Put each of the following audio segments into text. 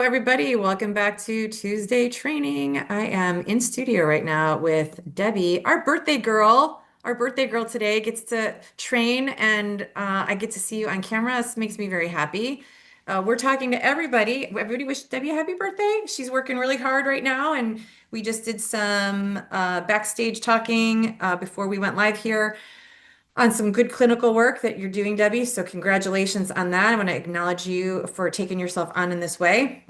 Everybody, welcome back to Tuesday training. I am in studio right now with Debbie, our birthday girl. Our birthday girl today gets to train, and I get to see you on camera. This makes me very happy. We're talking to everybody. Everybody wish Debbie a happy birthday. She's working really hard right now, and we just did some backstage talking before we went live here on some good clinical work that you're doing, Debbie. So congratulations on that. I want to acknowledge you for taking yourself on in this way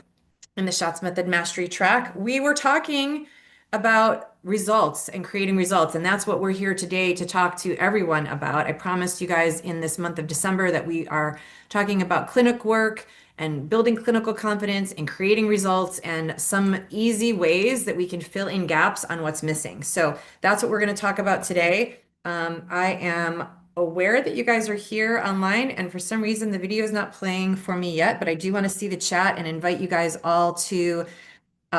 in the Shots Method Mastery track. We were talking about results and creating results, and that's what we're here today to talk to everyone about. I promised you guys in this month of December that we are talking about clinic work and building clinical confidence and creating results and some easy ways that we can fill in gaps on what's missing. So that's what we're going to talk about today. I am aware that you guys are here online, and for some reason the video is not playing for me yet, but I do want to see the chat and invite you guys all to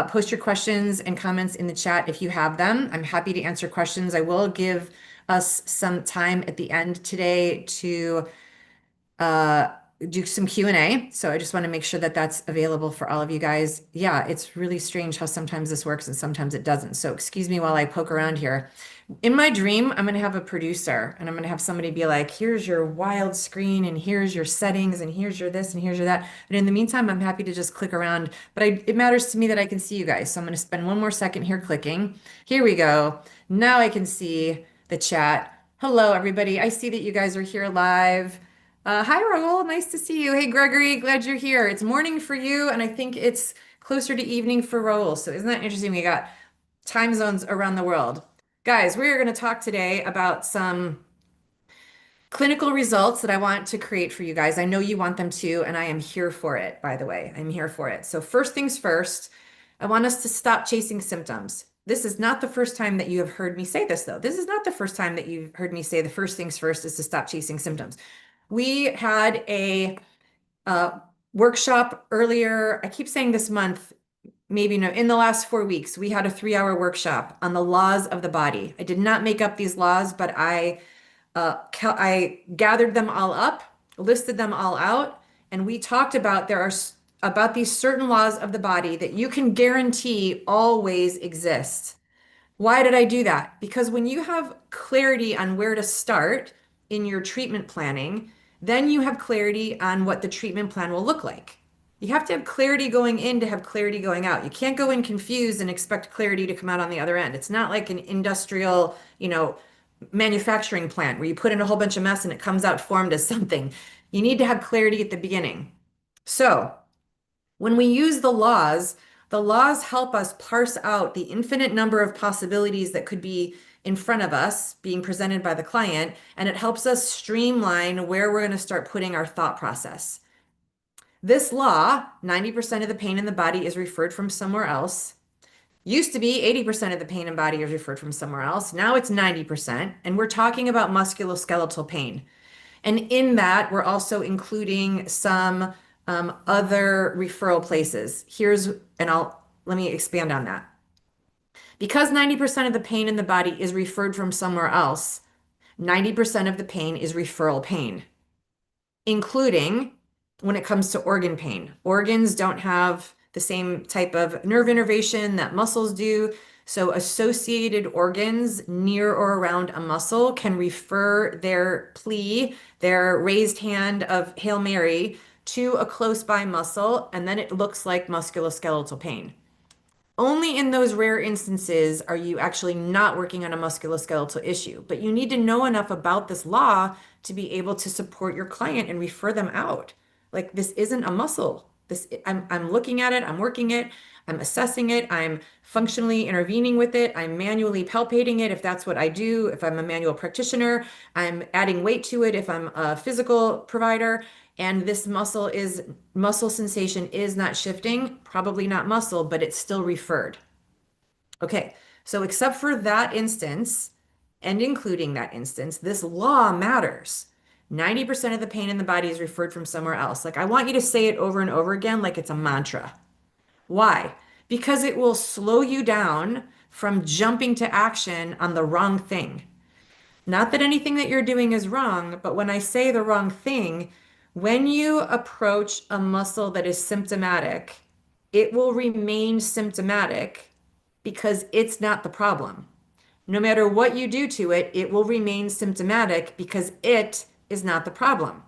post your questions and comments in the chat if you have them. I'm happy to answer questions. I will give us some time at the end today to uh, do some Q&A. So I just want to make sure that that's available for all of you guys. Yeah, it's really strange how sometimes this works and sometimes it doesn't. So excuse me while I poke around here. In my dream, I'm going to have a producer and I'm going to have somebody be like, here's your wild screen and here's your settings and here's your this and here's your that. But in the meantime, I'm happy to just click around. But it matters to me that I can see you guys. So I'm going to spend one more second here clicking. Here we go. Now I can see the chat. Hello, everybody. I see that you guys are here live. Hi, Raul. Nice to see you. Hey, Gregory. Glad you're here. It's morning for you, and I think it's closer to evening for Raul. So isn't that interesting? We got time zones around the world. Guys, we are going to talk today about some clinical results that I want to create for you guys. I know you want them too, and I am here for it, by the way. I'm here for it. So first things first, I want us to stop chasing symptoms. This is not the first time that you have heard me say this, though. This is not the first time that you've heard me say the first things first is to stop chasing symptoms. We had a uh, workshop earlier. I keep saying this month, maybe no, in the last 4 weeks, we had a 3-hour workshop on the laws of the body. I did not make up these laws, but I gathered them all up, listed them all out, and we talked about about these certain laws of the body that you can guarantee always exist. Why did I do that? Because when you have clarity on where to start in your treatment planning, then you have clarity on what the treatment plan will look like. You have to have clarity going in to have clarity going out. You can't go in confused and expect clarity to come out on the other end. It's not like an industrial, manufacturing plant where you put in a whole bunch of mess and it comes out formed as something. You need to have clarity at the beginning. So, when we use the laws help us parse out the infinite number of possibilities that could be in front of us being presented by the client, and it helps us streamline where we're going to start putting our thought process. This law, 90% of the pain in the body is referred from somewhere else. Used to be 80% of the pain in body is referred from somewhere else. Now it's 90%, and we're talking about musculoskeletal pain. And in that, we're also including some other referral places. Let me expand on that. Because 90% of the pain in the body is referred from somewhere else, 90% of the pain is referral pain, including when it comes to organ pain. Organs don't have the same type of nerve innervation that muscles do. So associated organs near or around a muscle can refer their plea, their raised hand of Hail Mary, to a close by muscle, and then it looks like musculoskeletal pain. Only in those rare instances are you actually not working on a musculoskeletal issue, but you need to know enough about this law to be able to support your client and refer them out. Like this isn't a muscle. I'm looking at it, I'm working it, I'm assessing it, I'm functionally intervening with it, I'm manually palpating it if that's what I do, if I'm a manual practitioner, I'm adding weight to it if I'm a physical provider, and this muscle sensation is not shifting, probably not muscle, but it's still referred. Okay, so except for that instance, and including that instance, this law matters. 90% of the pain in the body is referred from somewhere else. Like I want you to say it over and over again like it's a mantra. Why? Because it will slow you down from jumping to action on the wrong thing. Not that anything that you're doing is wrong, but when I say the wrong thing, when you approach a muscle that is symptomatic, it will remain symptomatic because it's not the problem. No matter what you do to it, it will remain symptomatic because it is not the problem.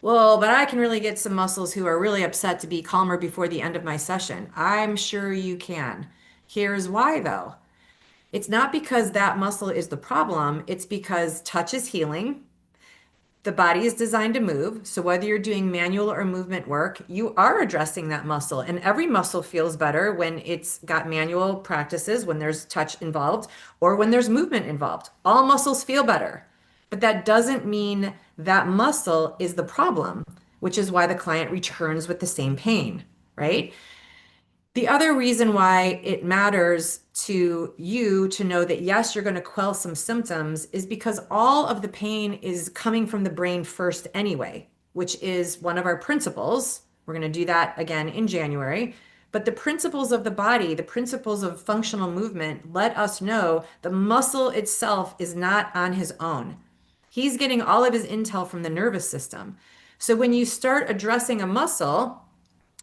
Well, but I can really get some muscles who are really upset to be calmer before the end of my session. I'm sure you can. Here's why, though. It's not because that muscle is the problem, it's because touch is healing. The body is designed to move. So whether you're doing manual or movement work, you are addressing that muscle. And every muscle feels better when it's got manual practices, when there's touch involved, or when there's movement involved. All muscles feel better. But that doesn't mean that muscle is the problem, which is why the client returns with the same pain, right? The other reason why it matters to you to know that yes, you're going to quell some symptoms is because all of the pain is coming from the brain first anyway, which is one of our principles. We're going to do that again in January. But the principles of the body, the principles of functional movement, let us know the muscle itself is not on his own. He's getting all of his intel from the nervous system. So when you start addressing a muscle,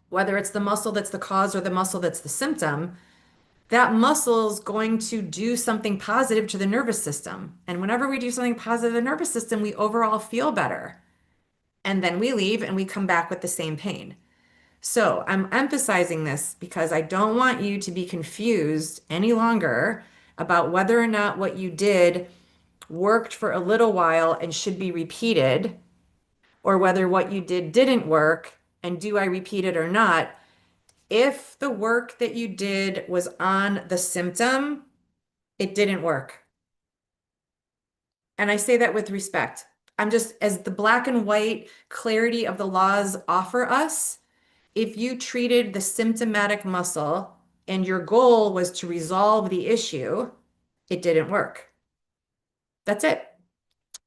whether it's the muscle that's the cause or the muscle that's the symptom, that muscle's going to do something positive to the nervous system. And whenever we do something positive to the nervous system, we overall feel better. And then we leave and we come back with the same pain. So I'm emphasizing this because I don't want you to be confused any longer about whether or not what you did worked for a little while and should be repeated, or whether what you did didn't work and do I repeat it or not. If the work that you did was on the symptom, it didn't work. And I say that with respect. I'm just, as the black and white clarity of the laws offer us, if you treated the symptomatic muscle and your goal was to resolve the issue, it didn't work. That's it.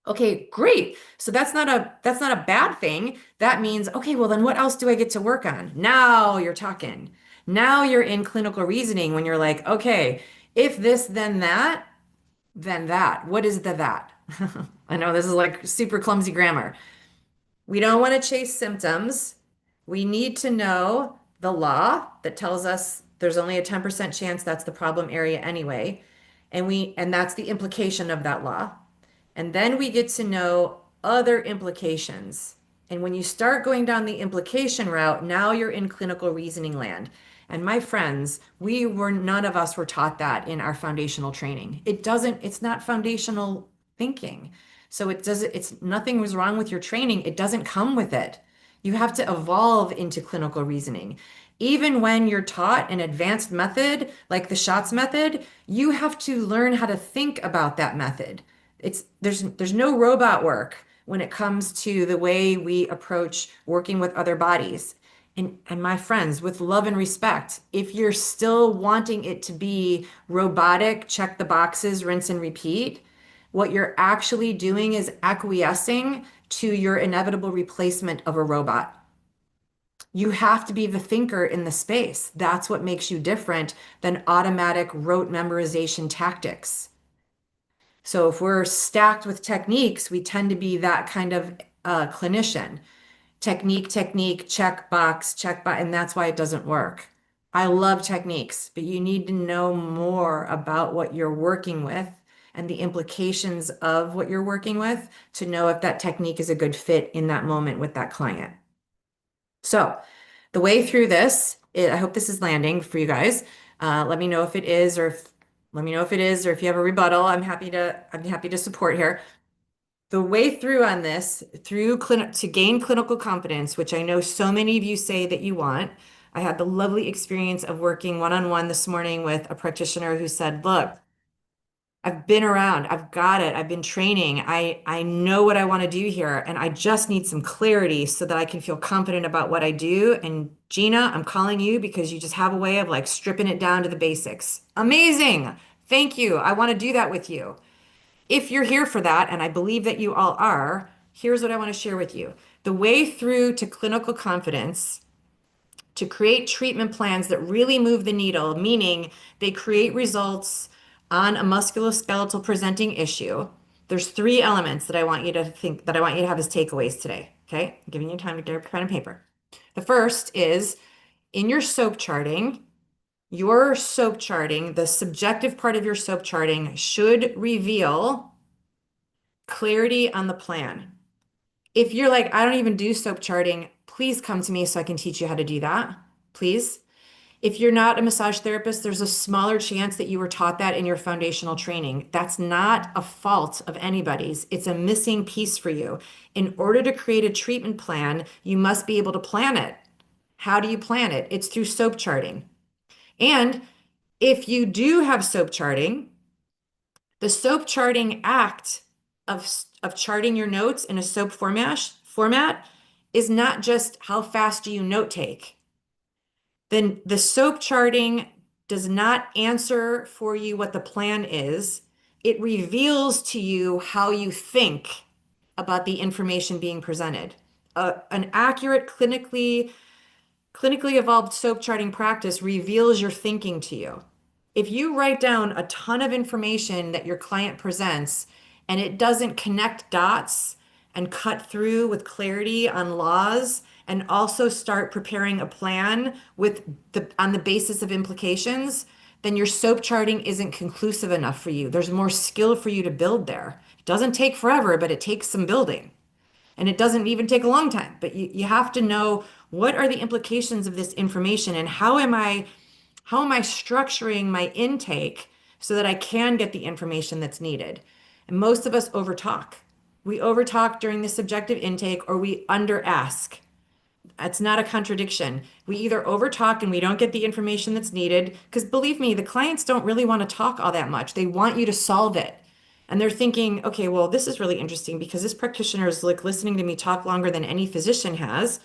Okay, great. So that's not a bad thing. That means, okay, well then what else do I get to work on? Now you're talking. Now you're in clinical reasoning when you're like, okay, if this, then that. What is the that? I know this is like super clumsy grammar. We don't want to chase symptoms. We need to know the law that tells us there's only a 10% chance that's the problem area anyway. And that's the implication of that law. And then we get to know other implications. And when you start going down the implication route, now you're in clinical reasoning land. And my friends, none of us were taught that in our foundational training. It's not foundational thinking. So it's nothing was wrong with your training. It doesn't come with it. You have to evolve into clinical reasoning. Even when you're taught an advanced method like the shots method, you have to learn how to think about that method. There's no robot work when it comes to the way we approach working with other bodies. And my friends, with love and respect, if you're still wanting it to be robotic, check the boxes, rinse and repeat, what you're actually doing is acquiescing to your inevitable replacement of a robot. You have to be the thinker in the space. That's what makes you different than automatic rote memorization tactics. So if we're stacked with techniques, we tend to be that kind of clinician. Technique, check box, and that's why it doesn't work. I love techniques, but you need to know more about what you're working with and the implications of what you're working with to know if that technique is a good fit in that moment with that client. So the way through this, I hope this is landing for you guys. Let me know if it is, let me know if it is, or if you have a rebuttal. I'm happy to support here. The way through on this, to gain clinical confidence, which I know so many of you say that you want. I had the lovely experience of working one-on-one this morning with a practitioner who said, look, I've been around, I've got it, I've been training, I know what I want to do here, and I just need some clarity so that I can feel confident about what I do. And Gina, I'm calling you because you just have a way of like stripping it down to the basics. Amazing. Thank you. I want to do that with you. If you're here for that, and I believe that you all are, here's what I want to share with you. The way through to clinical confidence, to create treatment plans that really move the needle, meaning they create results on a musculoskeletal presenting issue. There's three elements that I want you to have as takeaways today. Okay, I'm giving you time to get a pen and paper. The first is In your SOAP charting, the subjective part of your SOAP charting should reveal clarity on the plan. If you're like, I don't even do SOAP charting, please come to me so I can teach you how to do that. Please. If you're not a massage therapist, there's a smaller chance that you were taught that in your foundational training. That's not a fault of anybody's. It's a missing piece for you. In order to create a treatment plan, you must be able to plan it. How do you plan it? It's through SOAP charting. And if you do have SOAP charting, the SOAP charting act of charting your notes in a SOAP format is not just how fast do you note take. Then the SOAP charting does not answer for you what the plan is. It reveals to you how you think about the information being presented. An accurate, clinically evolved SOAP charting practice reveals your thinking to you. If you write down a ton of information that your client presents and it doesn't connect dots and cut through with clarity on laws and also start preparing a plan on the basis of implications, then your SOAP charting isn't conclusive enough for you. There's more skill for you to build there. It doesn't take forever, but it takes some building. And it doesn't even take a long time, but you have to know what are the implications of this information and how am I structuring my intake so that I can get the information that's needed. And most of us overtalk. We overtalk during the subjective intake or we under ask. That's not a contradiction. We either overtalk and we don't get the information that's needed, because believe me, the clients don't really want to talk all that much. They want you to solve it. And they're thinking, okay, well, this is really interesting because this practitioner is like listening to me talk longer than any physician has,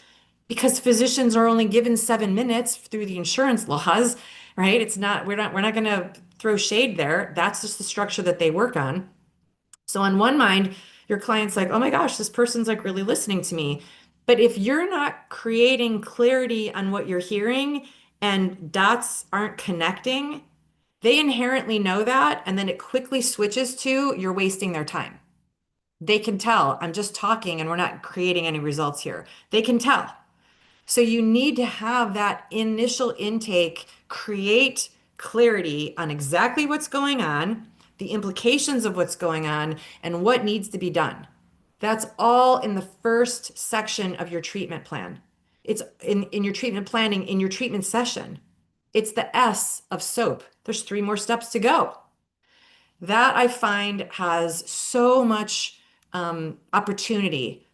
because physicians are only given 7 minutes through the insurance laws, right? We're not going to throw shade there. That's just the structure that they work on. So on one mind, your client's like, oh my gosh, this person's like really listening to me. But if you're not creating clarity on what you're hearing and dots aren't connecting, they inherently know that. And then it quickly switches to you're wasting their time. They can tell I'm just talking and we're not creating any results here. They can tell. So you need to have that initial intake create clarity on exactly what's going on, the implications of what's going on, and what needs to be done. That's all in the first section of your treatment plan. It's in your treatment planning, in your treatment session. It's the S of SOAP. There's 3 more steps to go. That I find has so much opportunity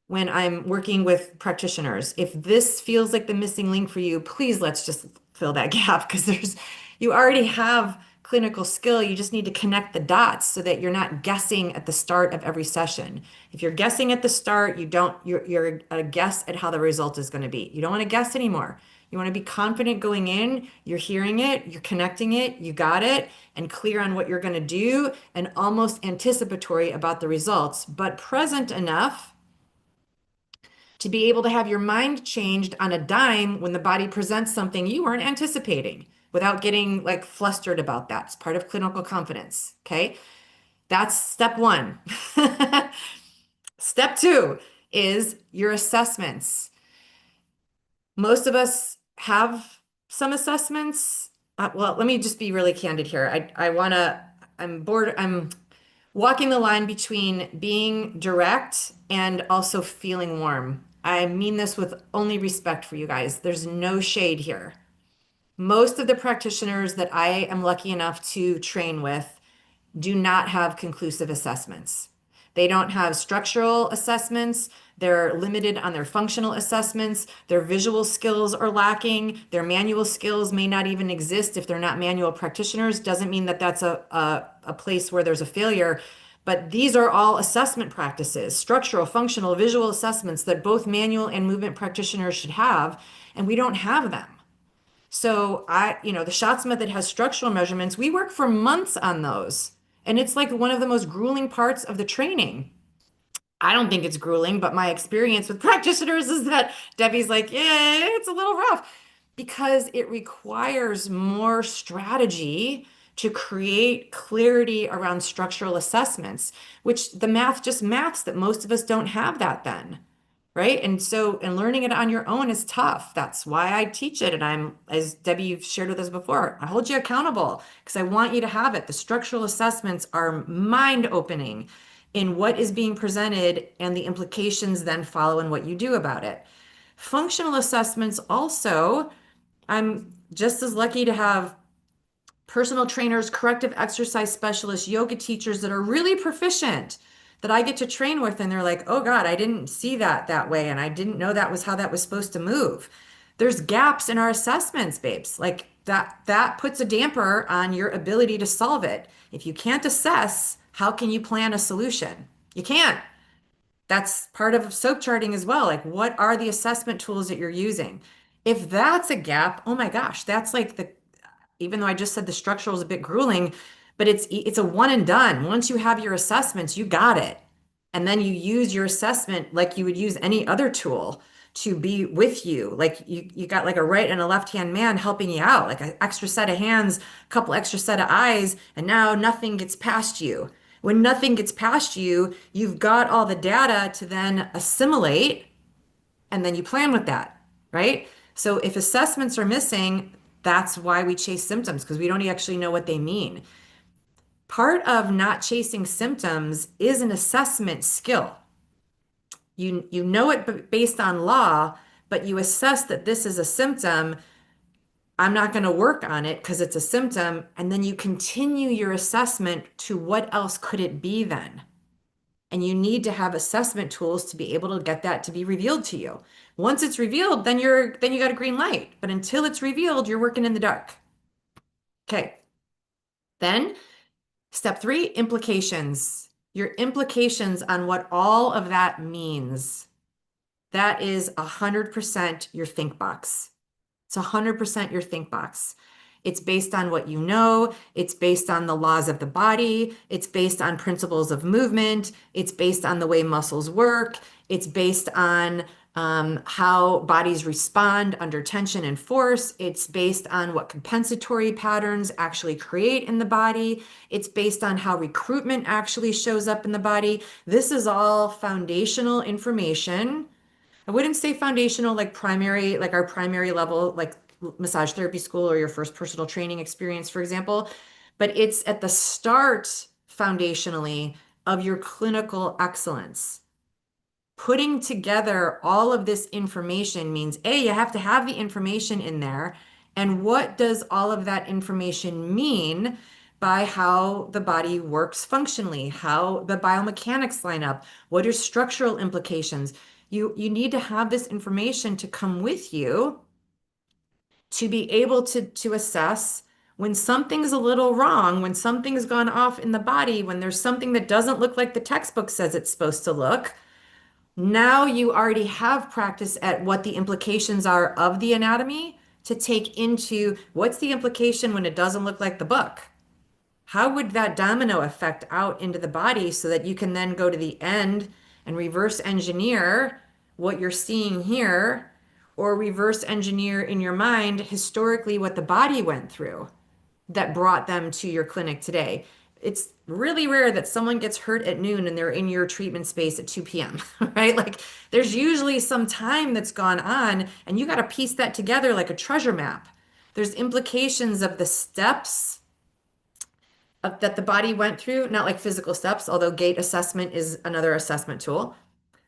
when I'm working with practitioners. If this feels like the missing link for you, please let's just fill that gap, because you already have clinical skill. You just need to connect the dots so that you're not guessing at the start of every session. If you're guessing at the start, you're a guess at how the result is going to be. You don't want to guess anymore. You want to be confident going in, you're hearing it, you're connecting it, you got it, and clear on what you're going to do, and almost anticipatory about the results, but present enough to be able to have your mind changed on a dime when the body presents something you weren't anticipating without getting like flustered about that. It's part of clinical confidence. Okay. That's step one. Step two is your assessments. Most of us have some assessments. Well, let me just be really candid here. I'm bored. I'm walking the line between being direct and also feeling warm. I mean this with only respect for you guys. There's no shade here. Most of the practitioners that I am lucky enough to train with do not have conclusive assessments. They don't have structural assessments. They're limited on their functional assessments. Their visual skills are lacking. Their manual skills may not even exist if they're not manual practitioners. Doesn't mean that that's a place where there's a failure. But these are all assessment practices, structural, functional, visual assessments that both manual and movement practitioners should have, and we don't have them. So the SHOTS method has structural measurements. We work for months on those. And it's like one of the most grueling parts of the training. I don't think it's grueling, but my experience with practitioners is that Debbie's like, yeah, it's a little rough, because it requires more strategy to create clarity around structural assessments, which the math just maths that most of us don't have that then, right? And learning it on your own is tough. That's why I teach it. And as Debbie, you've shared with us before, I hold you accountable because I want you to have it. The structural assessments are mind-opening in what is being presented and the implications then follow in what you do about it. Functional assessments also, I'm just as lucky to have personal trainers, corrective exercise specialists, yoga teachers that are really proficient that I get to train with. And they're like, oh God, I didn't see that way. And I didn't know that was how that was supposed to move. There's gaps in our assessments, babes. Like that puts a damper on your ability to solve it. If you can't assess, how can you plan a solution? You can't. That's part of soap charting as well. Like, what are the assessment tools that you're using? If that's a gap, oh my gosh, that's like the even though I just said the structural is a bit grueling, but it's a one and done. Once you have your assessments, you got it. And then you use your assessment like you would use any other tool to be with you. Like you got like a right and a left-hand man helping you out, like an extra set of hands, a couple extra set of eyes, and now nothing gets past you. When nothing gets past you, you've got all the data to then assimilate and then you plan with that, right? So if assessments are missing, that's why we chase symptoms because we don't actually know what they mean. Part of not chasing symptoms is an assessment skill. You know it based on law, but you assess that this is a symptom. I'm not going to work on it because it's a symptom. And then you continue your assessment to what else could it be then? And you need to have assessment tools to be able to get that to be revealed to you. Once it's revealed, then you got a green light. But until it's revealed, you're working in the dark. Okay. Then step 3, implications. Your implications on what all of that means. That is 100% your think box. It's 100% your think box. It's based on what you know. It's based on the laws of the body. It's based on principles of movement. It's based on the way muscles work. It's based on how bodies respond under tension and force. It's based on what compensatory patterns actually create in the body. It's based on how recruitment actually shows up in the body. This is all foundational information. I wouldn't say foundational like primary, like our primary level, like massage therapy school or your first personal training experience, for example, but it's at the start foundationally of your clinical excellence. Putting together all of this information means A, you have to have the information in there. And what does all of that information mean by how the body works functionally, how the biomechanics line up, what are structural implications? You need to have this information to come with you to be able to assess when something's a little wrong, when something's gone off in the body, when there's something that doesn't look like the textbook says it's supposed to look. Now you already have practice at what the implications are of the anatomy to take into what's the implication when it doesn't look like the book? How would that domino effect out into the body so that you can then go to the end and reverse engineer what you're seeing here, or reverse engineer in your mind historically what the body went through that brought them to your clinic today? It's really rare that someone gets hurt at noon and they're in your treatment space at 2 p.m., right? Like there's usually some time that's gone on, and you got to piece that together like a treasure map. There's implications of the steps that the body went through, not like physical steps, although gait assessment is another assessment tool,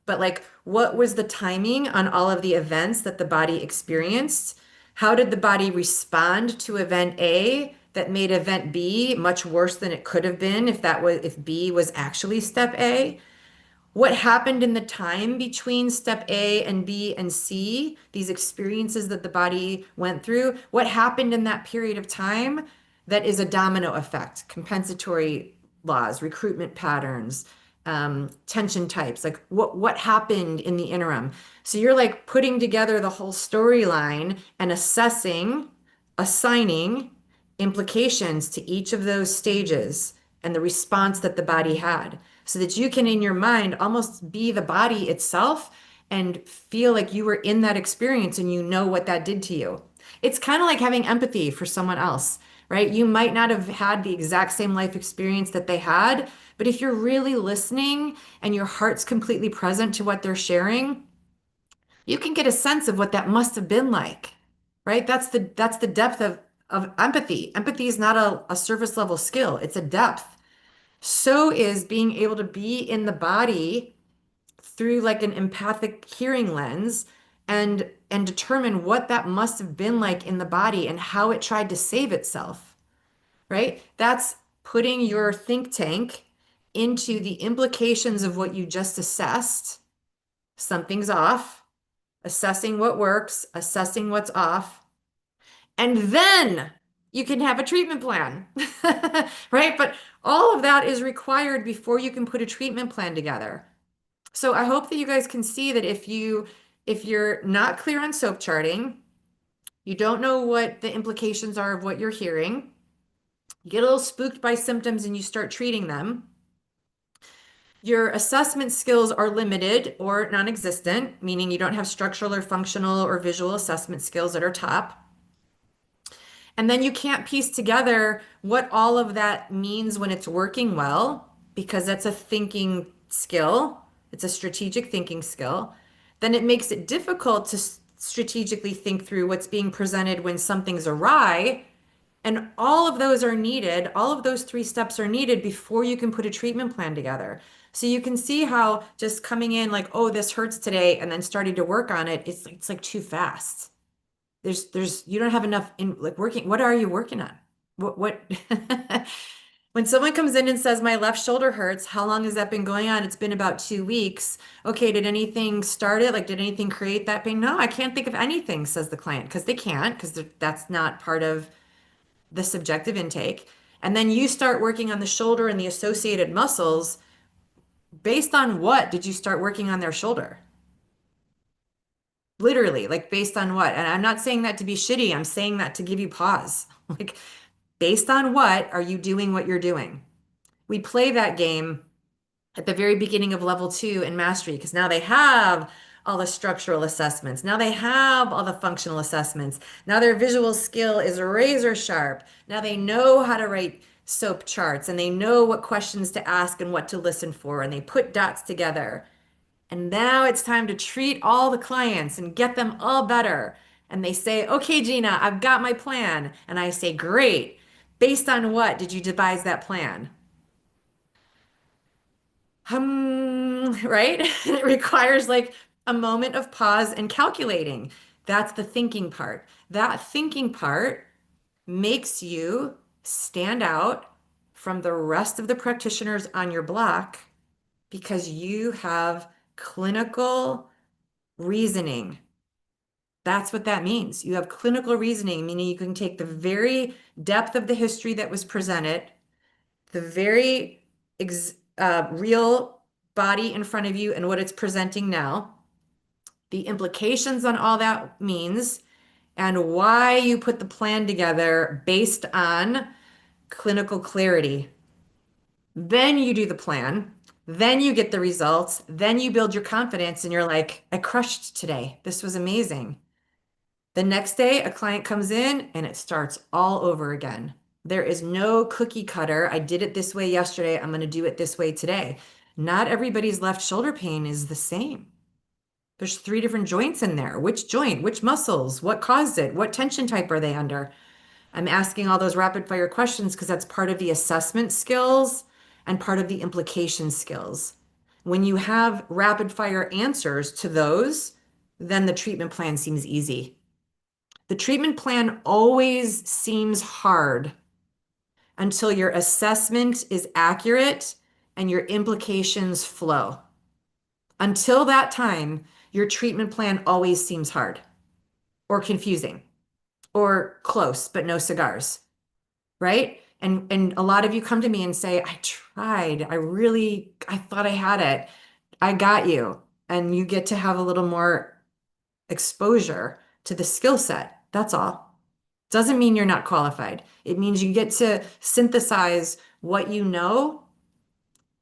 but like what was the timing on all of the events that the body experienced? How did the body respond to event A that made event B much worse than it could have been if B was actually step A? What happened in the time between step A and B and C, these experiences that the body went through, what happened in that period of time that is a domino effect, compensatory laws, recruitment patterns, tension types, like what happened in the interim. So you're like putting together the whole storyline and assessing, assigning implications to each of those stages and the response that the body had so that you can in your mind almost be the body itself and feel like you were in that experience and you know what that did to you. It's kind of like having empathy for someone else, right? You might not have had the exact same life experience that they had, but if you're really listening and your heart's completely present to what they're sharing, you can get a sense of what that must have been like, right? That's the depth of empathy. Empathy is not a surface level skill, it's a depth. So is being able to be in the body through like an empathic hearing lens and determine what that must have been like in the body and how it tried to save itself, right? That's putting your think tank into the implications of what you just assessed. Something's off, assessing what works, assessing what's off, and then you can have a treatment plan, right? But all of that is required before you can put a treatment plan together. So I hope that you guys can see that if you're not clear on soap charting, you don't know what the implications are of what you're hearing, you get a little spooked by symptoms and you start treating them. Your assessment skills are limited or non-existent, meaning you don't have structural or functional or visual assessment skills that are top. And then you can't piece together what all of that means when it's working well, because that's a thinking skill. It's a strategic thinking skill. Then it makes it difficult to strategically think through what's being presented when something's awry. And all of those are needed. All of those three steps are needed before you can put a treatment plan together. So you can see how just coming in like, oh, this hurts today, and then starting to work on it, it's like too fast. You don't have enough in like working. What are you working on? What when someone comes in and says my left shoulder hurts, how long has that been going on? It's been about 2 weeks. Okay, did anything start it? Like, did anything create that pain? No, I can't think of anything, says the client, because they can't, because that's not part of the subjective intake. And then you start working on the shoulder and the associated muscles. Based on what did you start working on their shoulder? Literally, like based on what? And I'm not saying that to be shitty. I'm saying that to give you pause. Like, based on what are you doing what you're doing? We play that game at the very beginning of level 2 in mastery because now they have all the structural assessments. Now they have all the functional assessments. Now their visual skill is razor sharp. Now they know how to write SOAP charts and they know what questions to ask and what to listen for, and they put dots together. And now it's time to treat all the clients and get them all better. And they say, okay, Gina, I've got my plan. And I say, great. Based on what did you devise that plan? Right? It requires like a moment of pause and calculating. That's the thinking part. That thinking part makes you stand out from the rest of the practitioners on your block because you have clinical reasoning. That's what that means. You have clinical reasoning, meaning you can take the very depth of the history that was presented, the very real body in front of you and what it's presenting now, the implications on all that means, and why you put the plan together based on clinical clarity. Then you do the plan. Then you get the results. Then you build your confidence and you're like, I crushed today. This was amazing. The next day, a client comes in and it starts all over again. There is no cookie cutter. I did it this way yesterday. I'm going to do it this way today. Not everybody's left shoulder pain is the same. There's 3 different joints in there. Which joint, which muscles, what caused it, what tension type are they under? I'm asking all those rapid fire questions because that's part of the assessment skills and part of the implication skills. When you have rapid fire answers to those, then the treatment plan seems easy. The treatment plan always seems hard until your assessment is accurate and your implications flow. Until that time, your treatment plan always seems hard or confusing or close, but no cigars, right? And a lot of you come to me and say, I tried. I thought I had it. I got you. And you get to have a little more exposure to the skill set. That's all. Doesn't mean you're not qualified. It means you get to synthesize what you know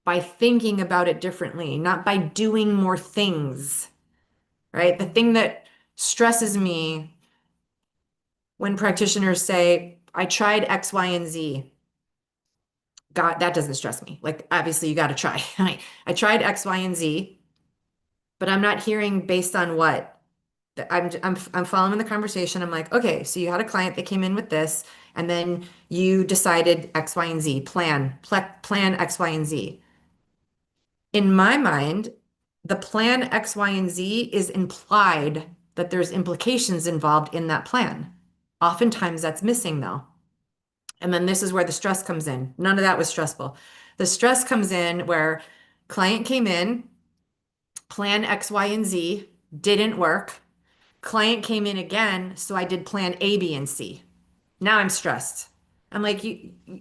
by thinking about it differently, not by doing more things, right? The thing that stresses me when practitioners say, I tried X, Y, and Z. God, that doesn't stress me. Like, obviously, you got to try. I tried X, Y, and Z, but I'm not hearing based on what. I'm following the conversation. I'm like, okay, so you had a client that came in with this, and then you decided X, Y, and Z, plan X, Y, and Z. In my mind, the plan X, Y, and Z is implied that there's implications involved in that plan. Oftentimes that's missing though. And then this is where the stress comes in. None of that was stressful. The stress comes in where client came in, plan X, Y, and Z didn't work. Client came in again, so I did plan A, B, and C. Now I'm stressed. I'm like,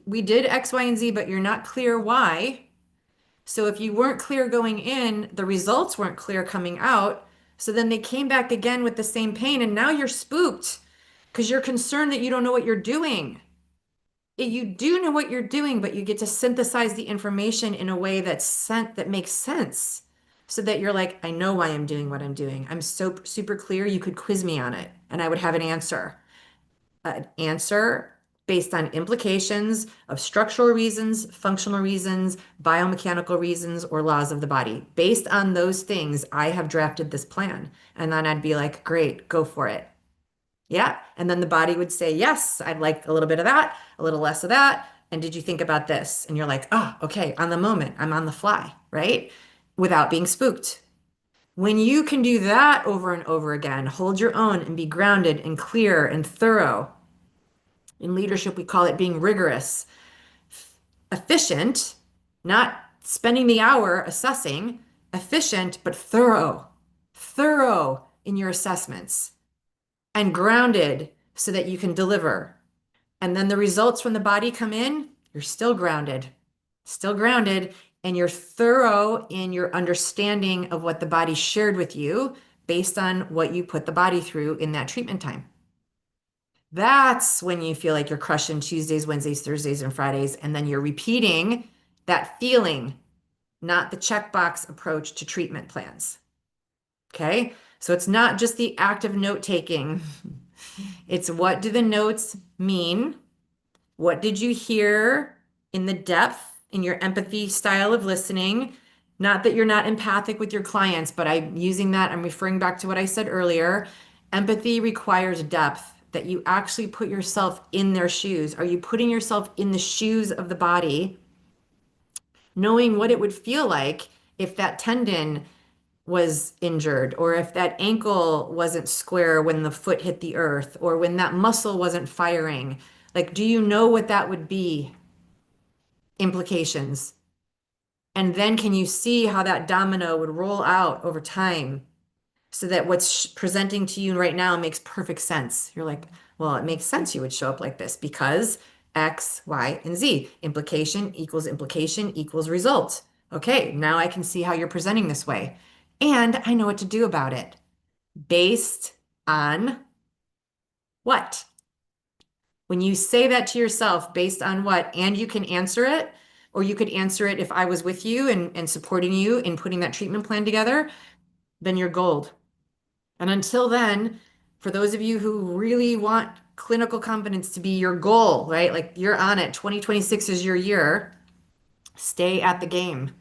we did X, Y, and Z, but you're not clear why. So if you weren't clear going in, the results weren't clear coming out. So then they came back again with the same pain, and now you're spooked because you're concerned that you don't know what you're doing. You do know what you're doing, but you get to synthesize the information in a way that makes sense. So that you're like, I know why I'm doing what I'm doing. I'm so super clear. You could quiz me on it, and I would have an answer based on implications of structural reasons, functional reasons, biomechanical reasons, or laws of the body. Based on those things, I have drafted this plan. And then I'd be like, great, go for it. Yeah. And then the body would say, yes, I'd like a little bit of that, a little less of that. And did you think about this? And you're like, oh, okay, on the moment, I'm on the fly, right? Without being spooked. When you can do that over and over again, hold your own and be grounded and clear and thorough. In leadership, we call it being rigorous, efficient, not spending the hour assessing, efficient, but thorough in your assessments and grounded so that you can deliver. And then the results from the body come in, you're still grounded, and you're thorough in your understanding of what the body shared with you based on what you put the body through in that treatment time. That's when you feel like you're crushing Tuesdays, Wednesdays, Thursdays, and Fridays, and then you're repeating that feeling, not the checkbox approach to treatment plans. Okay? So it's not just the active note taking. It's what do the notes mean? What did you hear in the depth, in your empathy style of listening? Not that you're not empathic with your clients, but I'm referring back to what I said earlier. Empathy requires depth, that you actually put yourself in their shoes. Are you putting yourself in the shoes of the body, knowing what it would feel like if that tendon was injured, or if that ankle wasn't square when the foot hit the earth, or when that muscle wasn't firing? Like, do you know what that would be? Implications. And then can you see how that domino would roll out over time so that what's presenting to you right now makes perfect sense? You're like, well, it makes sense you would show up like this because X, Y, and Z. Implication equals result. Okay, now I can see how you're presenting this way. And I know what to do about it based on what? When you say that to yourself, based on what, and you can answer it, or you could answer it if I was with you and supporting you in putting that treatment plan together, then you're gold. And until then, for those of you who really want clinical competence to be your goal, right? Like you're on it, 2026 is your year, stay at the game.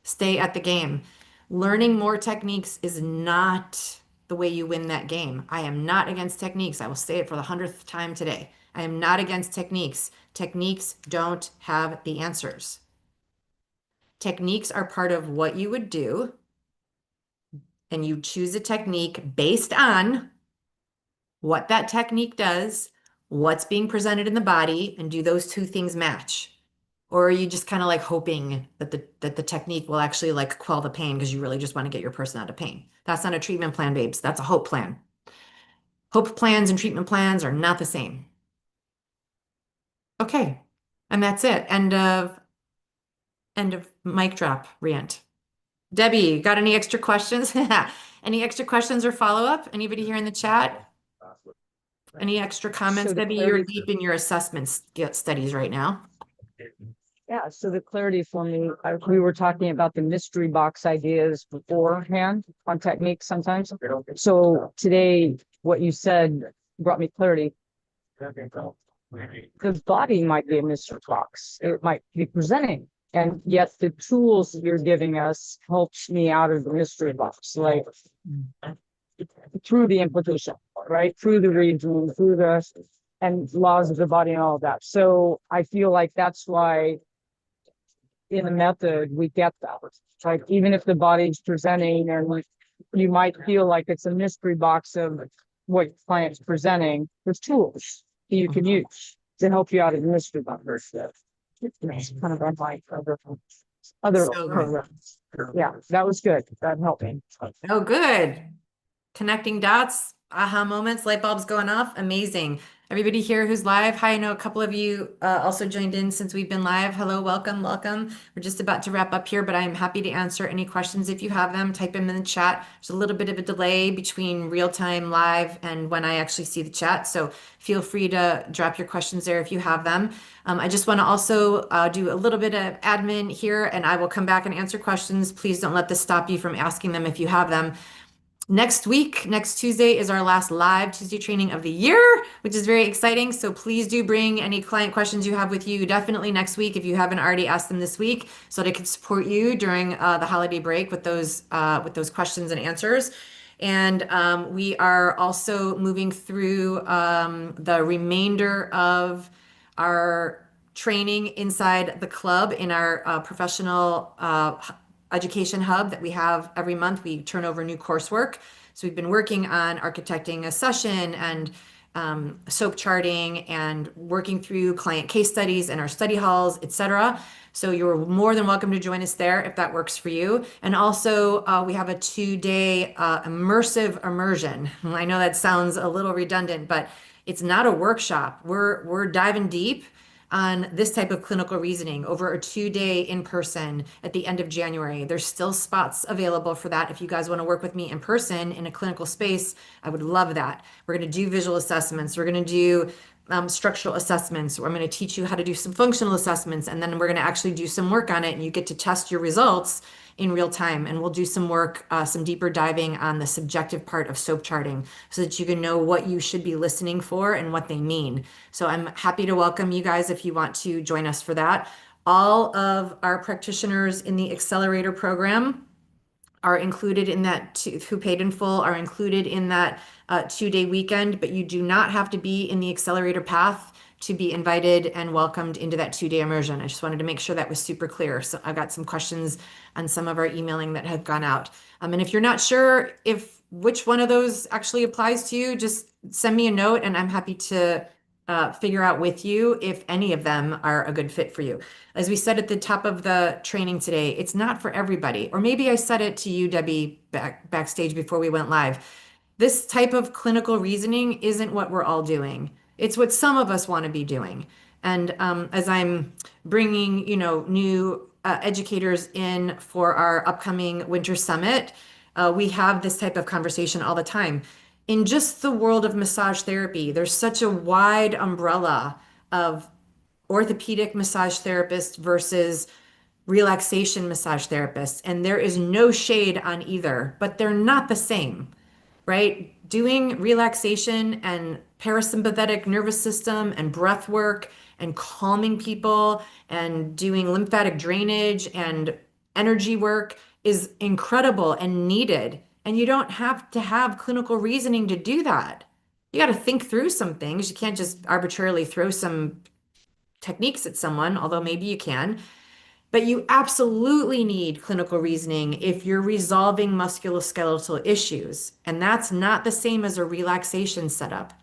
Stay at the game. Learning more techniques is not the way you win that game. I am not against techniques. I will say it for the 100th time today. I am not against techniques. Techniques don't have the answers. Techniques are part of what you would do, and you choose a technique based on what that technique does, what's being presented in the body, and do those two things match? Or are you just kind of like hoping that the technique will actually like quell the pain because you really just want to get your person out of pain? That's not a treatment plan, babes. That's a hope plan. Hope plans and treatment plans are not the same. Okay. And that's it. End of mic drop rant. Debbie, got any extra questions? Any extra questions or follow-up? Anybody here in the chat? Any extra comments? So the Debbie, you're clarity, deep in your assessment studies right now. yeah, so the clarity for me, we were talking about the mystery box ideas beforehand on techniques sometimes. So today, what you said brought me clarity. The body might be a mystery box. It might be presenting. And yet the tools you're giving us helps me out of the mystery box. Like through the implication, right? Through the region, through the and laws of the body and all of that. So I feel like that's why in the method we get that. Like even if the body's presenting and like you might feel like it's a mystery box of what your client's presenting, there's tools that you can Mhm. use to help you out of the mystery box. It's kind of unlike other So good. programs. Yeah, that was good. That helped me. Oh, good. Connecting dots, aha moments, light bulbs going off. Amazing. Everybody here who's live. Hi, I know a couple of you also joined in since we've been live. Hello, welcome, welcome. We're just about to wrap up here, but I'm happy to answer any questions if you have them. Type them in the chat. There's a little bit of a delay between real time live and when I actually see the chat. So feel free to drop your questions there if you have them. I just want to also do a little bit of admin here and I will come back and answer questions. Please don't let this stop you from asking them if you have them. Next week, next Tuesday is our last live Tuesday training of the year, which is very exciting. So please do bring any client questions you have with you definitely next week if you haven't already asked them this week, so that I can support you during the holiday break with those questions and answers. And we are also moving through the remainder of our training inside the club in our professional education hub that we have every month. We turn over new coursework. So we've been working on architecting a session and SOAP charting and working through client case studies in our study halls, etc. So you're more than welcome to join us there if that works for you. And also, we have a 2 day immersive immersion. I know that sounds a little redundant, but it's not a workshop. We're diving deep on this type of clinical reasoning over a 2 day in person at the end of January. There's still spots available for that. If you guys want to work with me in person in a clinical space, I would love that. We're going to do visual assessments. We're going to do structural assessments. I'm going to teach you how to do some functional assessments, and then we're going to actually do some work on it, and you get to test your results in real time. And we'll do some work, some deeper diving on the subjective part of SOAP charting so that you can know what you should be listening for and what they mean. So I'm happy to welcome you guys if you want to join us for that. All of our practitioners in the accelerator program are included in that, who paid in full are included in that 2 day weekend, but you do not have to be in the accelerator path to be invited and welcomed into that 2 day immersion. I just wanted to make sure that was super clear. So I got some questions on some of our emailing that have gone out. And if you're not sure if which one of those actually applies to you, just send me a note and I'm happy to figure out with you if any of them are a good fit for you. As we said at the top of the training today, it's not for everybody. Or maybe I said it to you, Debbie, backstage before we went live. This type of clinical reasoning isn't what we're all doing. It's what some of us want to be doing. And as I'm bringing, new educators in for our upcoming winter summit, we have this type of conversation all the time. In just the world of massage therapy, there's such a wide umbrella of orthopedic massage therapists versus relaxation massage therapists. And there is no shade on either, but they're not the same, right? Doing relaxation and parasympathetic nervous system and breath work and calming people and doing lymphatic drainage and energy work is incredible and needed. And you don't have to have clinical reasoning to do that. You got to think through some things. You can't just arbitrarily throw some techniques at someone, although maybe you can. But you absolutely need clinical reasoning if you're resolving musculoskeletal issues. And that's not the same as a relaxation setup.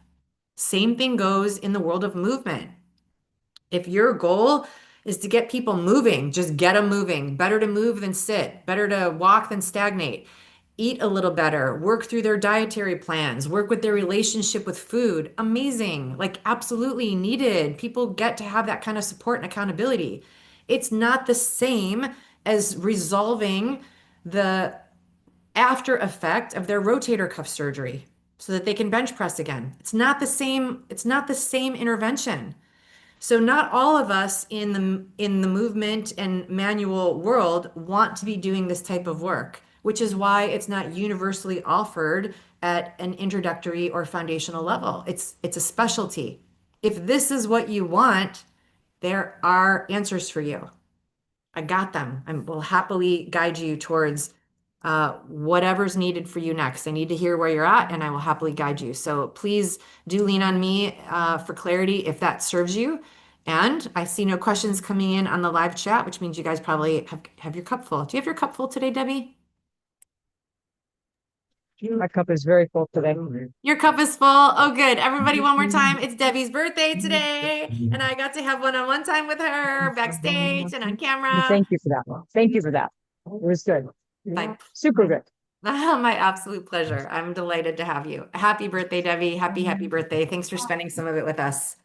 Same thing goes in the world of movement. If your goal is to get people moving, just get them moving. Better to move than sit, better to walk than stagnate. Eat a little better, work through their dietary plans, work with their relationship with food. Amazing, like absolutely needed. People get to have that kind of support and accountability. It's not the same as resolving the after effect of their rotator cuff surgery so that they can bench press again. It's not the same intervention. So not all of us in the movement and manual world want to be doing this type of work, which is why it's not universally offered at an introductory or foundational level. It's a specialty. If this is what you want, there are answers for you. I got them. I will happily guide you towards whatever's needed for you next. I need to hear where you're at, and I will happily guide you. So please do lean on me for clarity if that serves you. And I see no questions coming in on the live chat, which means you guys probably have your cup full. Do you have your cup full today, Debbie? My cup is very full today. Your cup is full. Oh, good. Everybody, one more time. It's Debbie's birthday today, and I got to have one-on-one time with her backstage and on camera. Thank you for that. Thank you for that. It was good. Like, Super good. my absolute pleasure. I'm delighted to have you. Happy birthday, Debbie. Happy, happy birthday. Thanks for spending some of it with us.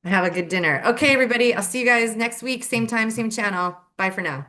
Have a good dinner. Okay, everybody. I'll see you guys next week. Same time, same channel. Bye for now.